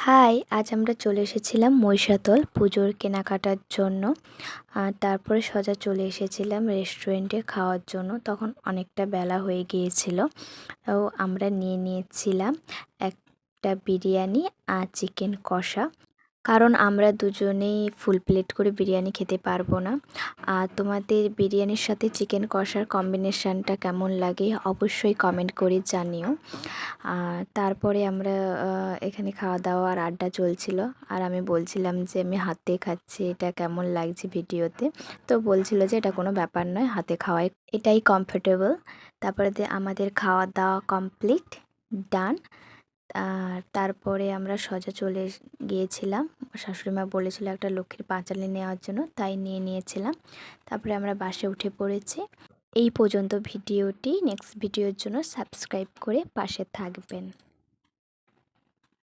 High, আজ আমরা চলে এসেছিলাম মহিষাদল পুজোর কেনাকাটার জন্য। তারপরে সোজা চলে এসেছিলাম রেস্টুরেন্টে খাওয়ার জন্য। তখন অনেকটা বেলা হয়ে গিয়েছিল। তো আমরা নিয়ে নিয়েছিলাম একটা বিরিয়ানি আর চিকেন কষা। কারণ আমরা দুজনেই ফুল প্লেট করে বিরিয়ানি খেতে পারবো না। আর তোমাদের বিরিয়ানির সাথে চিকেন কষার কম্বিনেশানটা কেমন লাগে অবশ্যই কমেন্ট করে জানিও। তারপরে আমরা এখানে খাওয়া দাওয়া আর আড্ডা চলছিল। আর আমি বলছিলাম যে আমি হাতে খাচ্ছি, এটা কেমন লাগছে ভিডিওতে। তো বলছিল যে এটা কোনো ব্যাপার নয়, হাতে খাওয়াই এটাই কমফোর্টেবল। তারপরে আমাদের খাওয়া দাওয়া কমপ্লিট, ডান। আর তারপরে আমরা সোজা চলে গিয়েছিলাম। শাশুড়িমা বলেছিল একটা লক্ষ্মীর পাঁচালি নেওয়ার জন্য, তাই নিয়ে নিয়েছিলাম। তারপরে আমরা বাসে উঠে পড়েছি। এই পর্যন্ত ভিডিওটি। নেক্সট ভিডিওর জন্য সাবস্ক্রাইব করে পাশে থাকবেন।